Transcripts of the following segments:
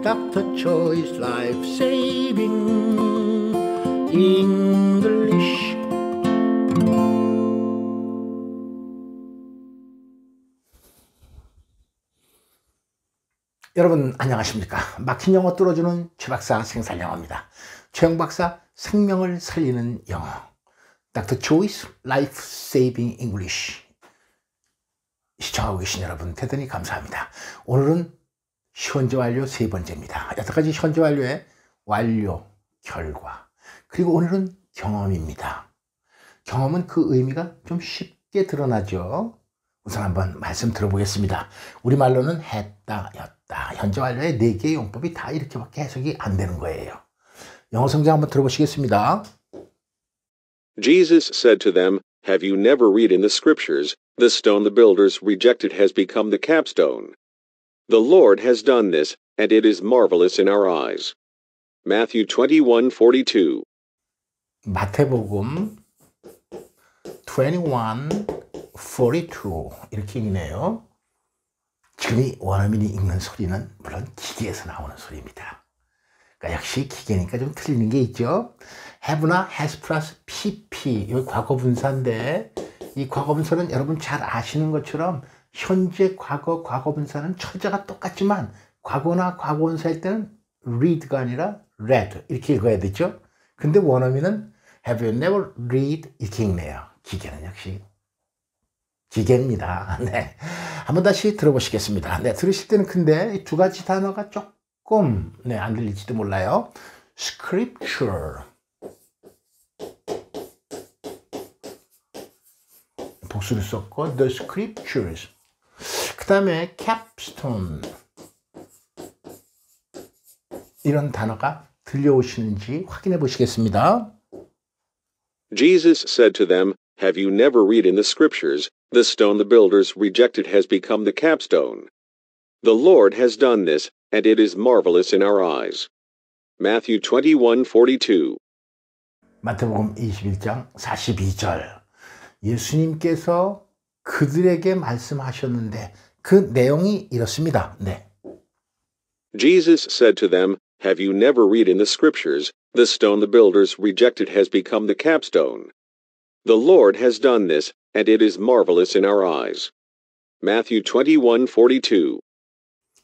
Dr. Choi's Life Saving English. 여러분 안녕하십니까? 막힌 영어 뚫어주는 최박사 생살영어입니다. 최영 박사 생명을 살리는 영어, Dr. Choi's Life Saving English 시청하고 계신 여러분 대단히 감사합니다. 오늘은 현재 완료 세 번째입니다. 여태까지 현재 완료의 완료, 결과, 그리고 오늘은 경험입니다. 경험은 그 의미가 좀 쉽게 드러나죠. 우선 한번 말씀 들어보겠습니다. 우리말로는 했다, 였다, 현재 완료의 4개의 용법이 다 이렇게밖에 해석이 안 되는 거예요. 영어 성경 한번 들어보시겠습니다. Jesus said to them, Have you never read in the scriptures, the stone the builders rejected has become the capstone? The Lord has done this, and it is marvelous in our eyes. Matthew 21:42. 마태복음 21:42 이렇게 읽네요. 지금 이 원어민이 읽는 소리는 물론 기계에서 나오는 소리입니다. 그러니까 역시 기계니까 좀 틀리는 게 있죠. have나 has 플러스 pp, 여기 과거분사인데 이 과거분사는 여러분 잘 아시는 것처럼 현재 과거 과거분사는 철자가 똑같지만 과거나 과거분사일 때는 read가 아니라 read 이렇게 읽어야 되죠. 근데 원어민은 have you never read 이렇게 읽네요. 기계는 역시 기계입니다. 네, 한번 다시 들어보시겠습니다. 네, 들으실 때는 근데 이 두 가지 단어가 조금 안 들릴지도 몰라요. scripture, 복수를 썼고 the scriptures, 그 다음에 capstone, 이런 단어가 들려오시는지 확인해 보시겠습니다. Jesus said to them, Have you never read in the scriptures, the stone the builders rejected has become the capstone? The Lord has done this, and it is marvelous in our eyes. Matthew 21:42. 마태복음 21장 42절. 예수님께서 그들에게 말씀하셨는데 그 내용이 이렇습니다. 네. Jesus said to them, Have you never read in the scriptures, the stone the builders rejected has become the capstone? The Lord has done this, and it is marvelous in our eyes. Matthew 21:42.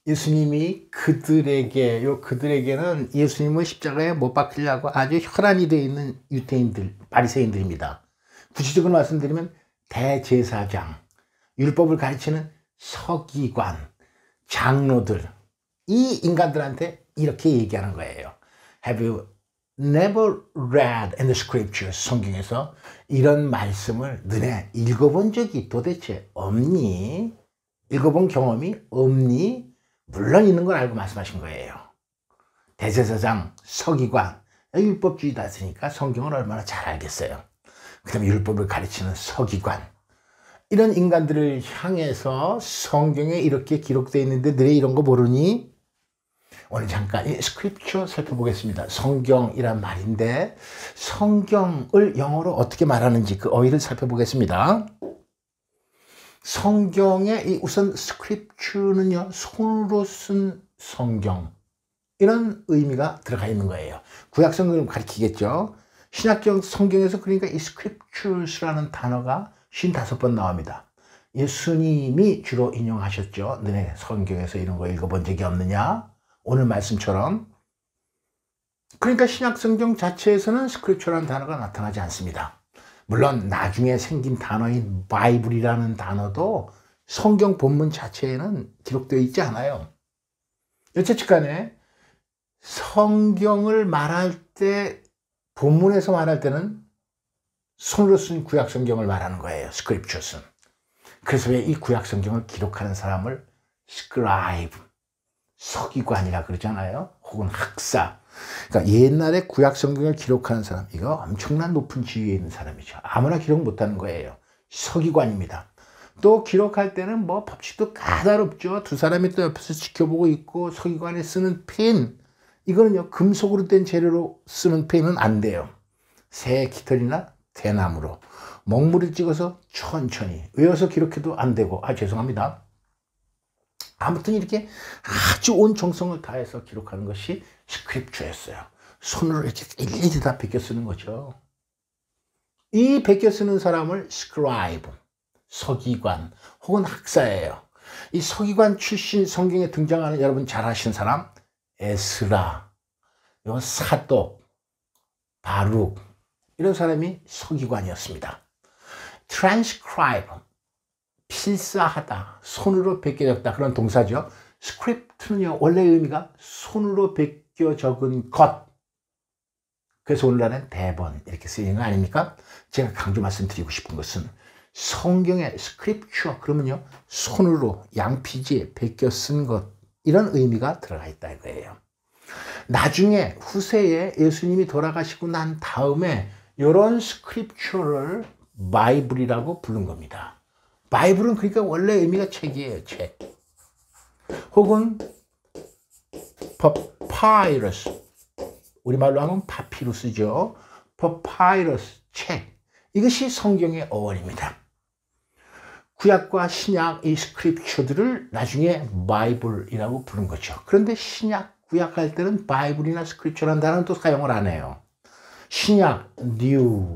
예수님이 그들에게, 그들에게는 예수님을 십자가에 못 박히려고 아주 혈안이 되어 있는 유대인들, 바리새인들입니다. 구체적으로 말씀드리면 대제사장, 율법을 가르치는 서기관, 장로들, 이 인간들한테 이렇게 얘기하는 거예요. Have you never read in the scriptures? 성경에서 이런 말씀을 너네 읽어본 적이 도대체 없니? 읽어본 경험이 없니? 물론 있는 걸 알고 말씀하신 거예요. 대제사장, 서기관, 율법주의다으니까 성경을 얼마나 잘 알겠어요. 그 다음에 율법을 가르치는 서기관, 이런 인간들을 향해서 성경에 이렇게 기록되어 있는데 너네 이런 거 모르니? 오늘 잠깐 이 스크립처 살펴보겠습니다. 성경이란 말인데 성경을 영어로 어떻게 말하는지 그 어휘를 살펴보겠습니다. 성경의 우선 스크립처는요, 손으로 쓴 성경, 이런 의미가 들어가 있는 거예요. 구약 성경을 가리키겠죠. 신약적 성경에서 그러니까 이 스크립처라는 단어가 55번 나옵니다. 예수님이 주로 인용하셨죠. 너네 성경에서 이런 거 읽어본 적이 없느냐? 오늘 말씀처럼. 그러니까 신약 성경 자체에서는 스크립처라는 단어가 나타나지 않습니다. 물론 나중에 생긴 단어인 바이블이라는 단어도 성경 본문 자체에는 기록되어 있지 않아요. 어쨌든 간에 성경을 말할 때, 본문에서 말할 때는 손으로 쓴 구약 성경을 말하는 거예요. 스크립처스는. 그래서 왜 이 구약 성경을 기록하는 사람을 스크라이브, 서기관이라 그러잖아요. 혹은 학사. 그러니까 옛날에 구약 성경을 기록하는 사람, 이거 엄청난 높은 지위에 있는 사람이죠. 아무나 기록 못하는 거예요. 서기관입니다. 또 기록할 때는 뭐 법칙도 까다롭죠. 두 사람이 또 옆에서 지켜보고 있고, 서기관이 쓰는 펜, 이거는요 금속으로 된 재료로 쓰는 펜은 안 돼요. 새 깃털이나 대나무로 먹물을 찍어서 천천히 외워서 기록해도 안 되고, 죄송합니다. 아무튼 이렇게 아주 온 정성을 다해서 기록하는 것이 스크립처였어요. 손으로 이렇게 일일이 다 베껴 쓰는 거죠. 이 베껴 쓰는 사람을 스크라이브, 서기관 혹은 학사예요. 이 서기관 출신 성경에 등장하는 여러분 잘 아시는 사람 에스라, 요 사독, 바룩 이런 사람이 서기관이었습니다. transcribe, 필사하다, 손으로 베껴 적다 그런 동사죠. 스크립트는요 원래 의미가 손으로 베껴 적은 것. 그래서 오늘날은 대본 이렇게 쓰이는 거 아닙니까? 제가 강조 말씀드리고 싶은 것은 성경의 스크립처 그러면요 손으로 양피지에 베껴 쓴 것 이런 의미가 들어가 있다 이거예요. 나중에 후세에 예수님이 돌아가시고 난 다음에 이런 스크립처를 바이블이라고 부른 겁니다. 바이블은 그러니까 원래 의미가 책이에요. 책. 혹은 파파이러스, 우리말로 하면 파피루스죠. 파파이러스, 책. 이것이 성경의 어원입니다. 구약과 신약 이 스크립처들을 나중에 바이블이라고 부른 거죠. 그런데 신약, 구약 할 때는 바이블이나 스크립처라는 단어는 또 사용을 안 해요. 신약, new,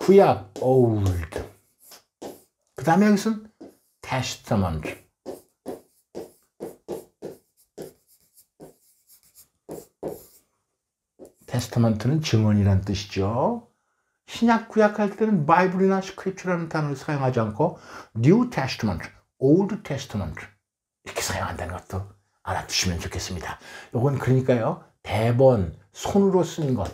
구약, old. 그 다음에 여기서는 testament. 테스타먼트는 증언이라는 뜻이죠. 신약 구약 할 때는 바이블이나 스크립처라는 단어를 사용하지 않고 New Testament, Old Testament 이렇게 사용한다는 것도 알아두시면 좋겠습니다. 이건 그러니까요 대본, 손으로 쓴 것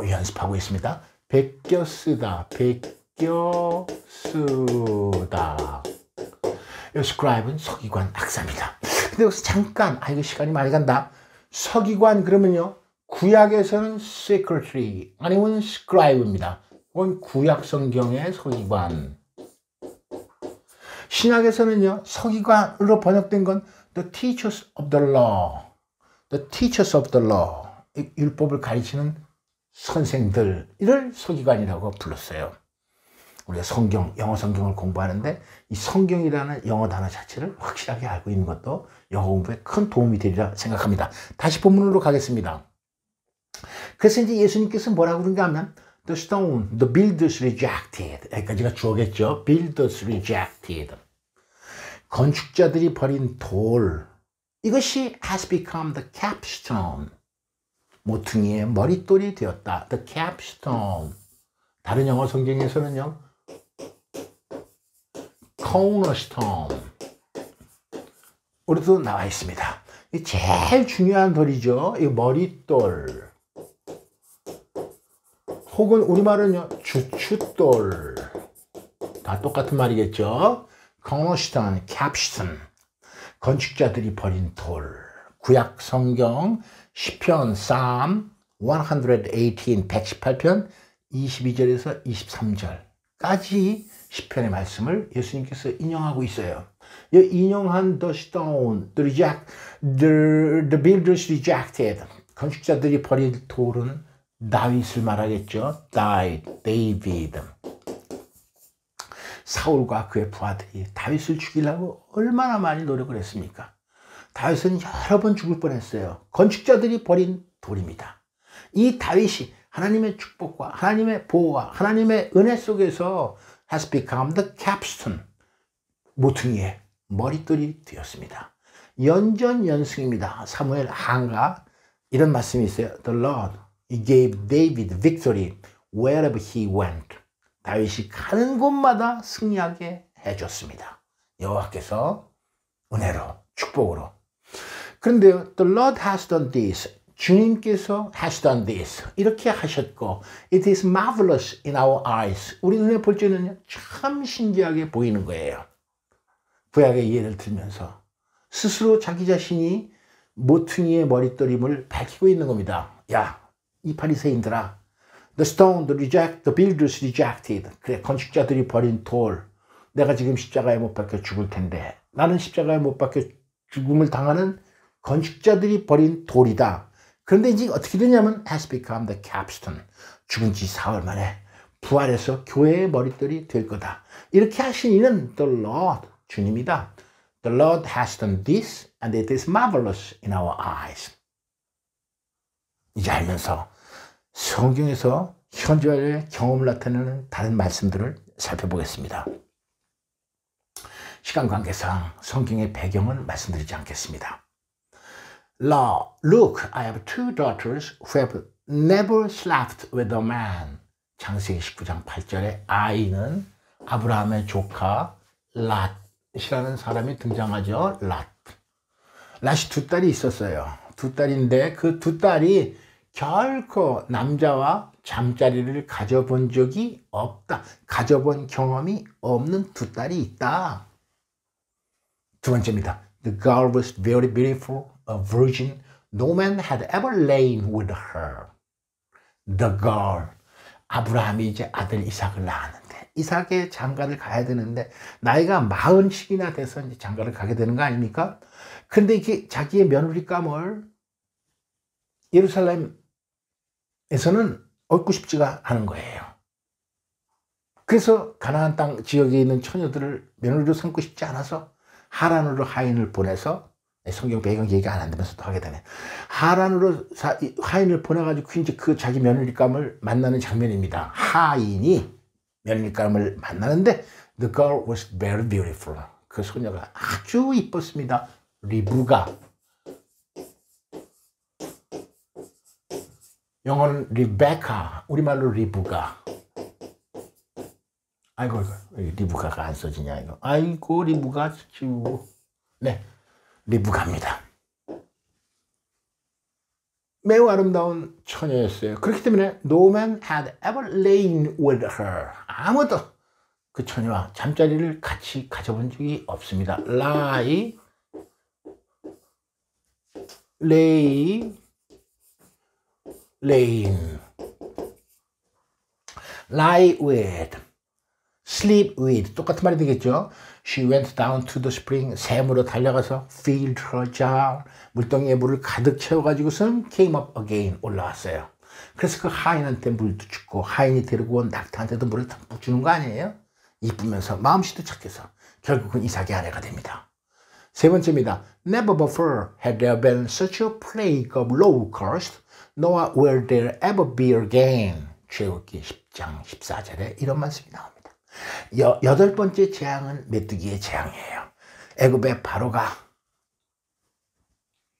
연습하고 있습니다. 베껴 쓰다, 베껴 쓰다. 이 스크라이브는 서기관 학사입니다. 근데 여기서 잠깐, 이거 시간이 많이 간다. 서기관 그러면요 구약에서는 secretary 아니면 scribe입니다. 그건 구약 성경의 서기관. 신약에서는요 서기관으로 번역된 건 the teachers of the law, the teachers of the law, 율법을 가르치는 선생들, 이를 서기관이라고 불렀어요. 우리가 성경, 영어 성경을 공부하는데 이 성경이라는 영어 단어 자체를 확실하게 알고 있는 것도 영어 공부에 큰 도움이 되리라 생각합니다. 다시 본문으로 가겠습니다. 그래서 이제 예수님께서 뭐라고 그런가 하면 the stone, the builders rejected. 여기까지가 주어겠죠. builders rejected. 건축자들이 버린 돌. 이것이 has become the capstone. 모퉁이의 머릿돌이 되었다. The capstone. 다른 영어 성경에서는요. cornerstone. 우리도 나와 있습니다. 이 제일 중요한 돌이죠. 이 머릿돌. 혹은 우리말은요. 주춧돌. 다 똑같은 말이겠죠. cornerstone, capstone. 건축자들이 버린 돌. 구약 성경 시편 Psalm 118, 118편 22절에서 23절까지 시편의 말씀을 예수님께서 인용하고 있어요. 이 인용한 the stone, the builders rejected. 건축자들이 버린 돌은 다윗을 말하겠죠. David. 사울과 그의 부하들이 다윗을 죽이려고 얼마나 많이 노력을 했습니까? 다윗은 여러 번 죽을 뻔했어요. 건축자들이 버린 돌입니다. 이 다윗이 하나님의 축복과 하나님의 보호와 하나님의 은혜 속에서 has become the capstone. 모퉁이의 머릿돌이 되었습니다. 연전연승입니다. 사무엘 하가 이런 말씀이 있어요. The Lord he gave David victory wherever he went. 다윗이 가는 곳마다 승리하게 해줬습니다. 여호와께서 은혜로 축복으로. 그런데요, the Lord has done this. 주님께서 has done this. 이렇게 하셨고, it is marvelous in our eyes. 우리 눈에 볼 때는 참 신기하게 보이는 거예요. 구약의 예를 들면서 스스로 자기 자신이 모퉁이의 머릿돌임을 밝히고 있는 겁니다. 야, 이 바리새인들아, the stone, the builders rejected. 그래, 건축자들이 버린 돌. 내가 지금 십자가에 못 박혀 죽을 텐데, 나는 십자가에 못 박혀 죽음을 당하는 건축자들이 버린 돌이다. 그런데 이제 어떻게 되냐면 has become the capstone. 죽은 지 4월 만에 부활해서 교회의 머릿돌이 될 거다. 이렇게 하신 이는 the Lord, 주님이다. The Lord has done this and it is marvelous in our eyes. 이제 알면서 성경에서 현재의 경험을 나타내는 다른 말씀들을 살펴보겠습니다. 시간 관계상 성경의 배경은 말씀드리지 않겠습니다. Look, I have two daughters who have never slept with a man. 창세기 19장 8절에 아이는 아브라함의 조카 랏이라는 사람이 등장하죠. 랏이 두 딸이 있었어요. 두 딸인데 그 두 딸이 결코 남자와 잠자리를 가져본 적이 없다. 가져본 경험이 없는 두 딸이 있다. 두 번째입니다. The girl was very beautiful, a virgin. No man had ever lain with her. The girl. 아브라함이 이제 아들 이삭을 낳았는데 이삭의 장가를 가야 되는데 나이가 40씩이나 돼서 이제 장가를 가게 되는 거 아닙니까? 근데 이게 자기의 며느리감을 예루살렘에서는 얻고 싶지가 않은 거예요. 그래서 가나안 땅 지역에 있는 처녀들을 며느리로 삼고 싶지 않아서 하란으로 하인을 보내서 성경 배경 얘기 안 한다면서도 하게 되네. 하란으로 하인을 보내가지고 이제 그 자기 며느리감을 만나는 장면입니다. 하인이 며느리감을 만나는데 the girl was very beautiful. 그 소녀가 아주 이뻤습니다. 리브가. 영어는 리베카, 우리말로 리브가. 아이고, 리브가가 안 써지냐, 이거. 아이고, 리브가 치우고. 네, 리브가입니다. 매우 아름다운 처녀였어요. 그렇기 때문에 no man had ever lain with her. 아무도 그 처녀와 잠자리를 같이 가져본 적이 없습니다. lie with, sleep with 똑같은 말이 되겠죠. She went down to the spring. 샘으로 달려가서 filled her jar. 물동이에 물을 가득 채워가지고선 came up again. 올라왔어요. 그래서 그 하인한테 물도 주고 하인이 데리고 온 낙타한테도 물을 듬뿍 주는 거 아니에요? 이쁘면서 마음씨도 착해서 결국은 이삭의 아내가 됩니다. 세 번째입니다. Never before had there been such a plague of locusts, nor will there ever be again. 출애굽기 10장 14절에 이런 말씀이 나옵니다. 여덟 번째 재앙은 메뚜기의 재앙이에요. 애굽의 바로가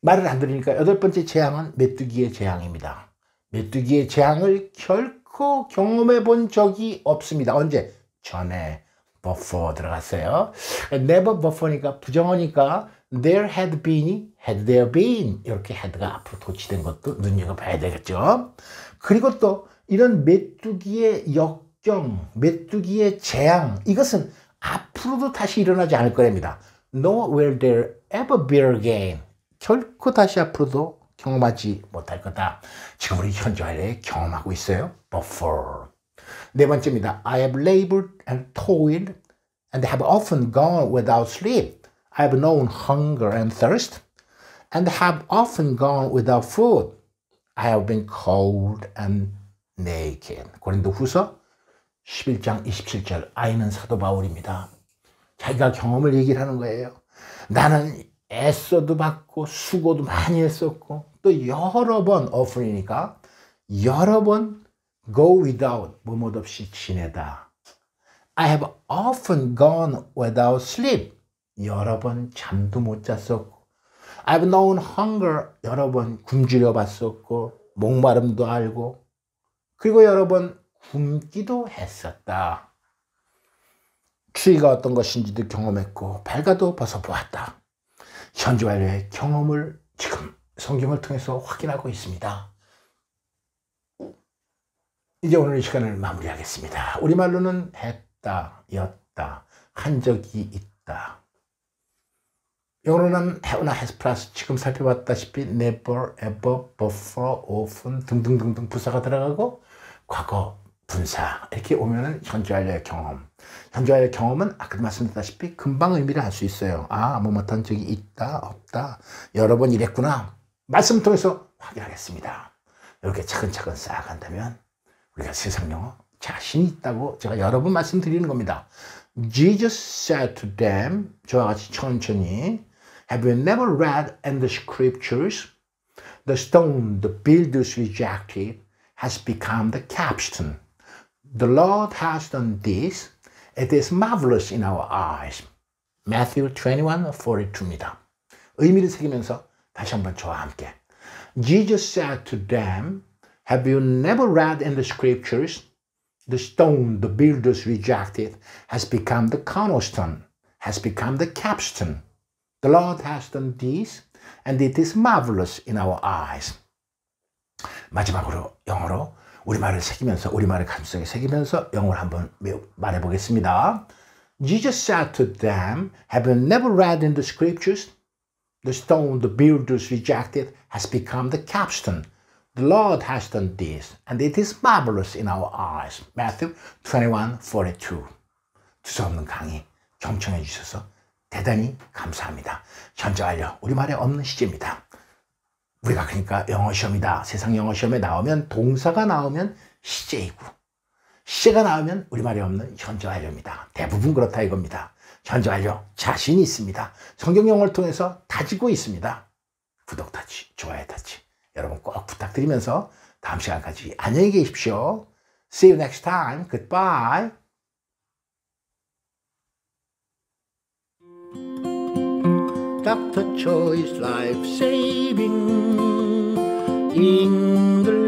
말을 안 들으니까 여덟 번째 재앙은 메뚜기의 재앙입니다. 메뚜기의 재앙을 결코 경험해 본 적이 없습니다. 언제? 전에 before 들어갔어요. never before니까 부정어니까 there had there been 이렇게 had가 앞으로 도치된 것도 눈여겨봐야 되겠죠. 그리고 또 이런 메뚜기의 역경, 메뚜기의 재앙, 이것은 앞으로도 다시 일어나지 않을 거랍니다. No will there ever be again. 결코 다시 앞으로도 경험하지 못할 거다. 지금 우리 현재에 경험하고 있어요. Before. 네 번째입니다. I have labored and toiled and have often gone without sleep. I have known hunger and thirst and have often gone without food. I have been cold and naked. 고린도후서 11장 27절. 아이는 사도 바울입니다. 자기가 경험을 얘기를 하는 거예요. 나는 애써도 받고 수고도 많이 했었고 또 여러 번 often이니까 여러 번 go without 뭐뭐 없이 지내다. I have often gone without sleep. 여러 번 잠도 못 잤었고 I've known hunger. 여러 번 굶주려 봤었고 목마름도 알고 그리고 여러 번 굶기도 했었다. 추위가 어떤 것인지도 경험했고 발가도 벗어보았다. 현재 완료의 경험을 지금 성경을 통해서 확인하고 있습니다. 이제 오늘 이 시간을 마무리하겠습니다. 우리말로는 했다, 였다, 한 적이 있다. 영어로는 have나 has 플러스 지금 살펴봤다시피 never, ever, before, often 등등등등 부사가 들어가고 과거, 분사 이렇게 오면은 현재 완료의 경험. 현재 완료의 경험은 아까 말씀드렸다시피 금방 의미를 알 수 있어요. 아, 뭐 못한 적이 있다, 없다, 여러 번 이랬구나. 말씀 통해서 확인하겠습니다. 이렇게 차근차근 쌓아간다면 우리가 세상 영어 자신이 있다고 제가 여러 번 말씀드리는 겁니다. Jesus said to them, 저와 같이 천천히, Have you never read in the scriptures? The stone the builders rejected has become the capstone. The Lord has done this. It is marvelous in our eyes. Matthew 21:42입니다. 의미를 새기면서 다시 한번 저와 함께. Jesus said to them, Have you never read in the scriptures? The stone the builders rejected has become the cornerstone, has become the capstone. The Lord has done this, and it is marvelous in our eyes. 마지막으로 영어로 우리말을 새기면서 우리말을 가슴속에 새기면서 영어를 한번 말해 보겠습니다. Jesus said to them, Have you never read in the scriptures? The stone the builders rejected has become the capstone. The Lord has done this, and it is marvelous in our eyes. Matthew 21:42. 두서없는 강의 경청해 주셔서 대단히 감사합니다. 현재 완료 우리말에 없는 시제입니다. 우리가 그러니까 영어 시험이다. 세상 영어 시험에 나오면 동사가 나오면 시제이고 시제가 나오면 우리말에 없는 현재 완료입니다. 대부분 그렇다 이겁니다. 현재 완료 자신이 있습니다. 성경 영어를 통해서 다지고 있습니다. 구독 타치, 좋아요 타치 여러분 꼭 부탁드리면서 다음 시간까지 안녕히 계십시오. See you next time. Goodbye. Dr. Choi's life saving English.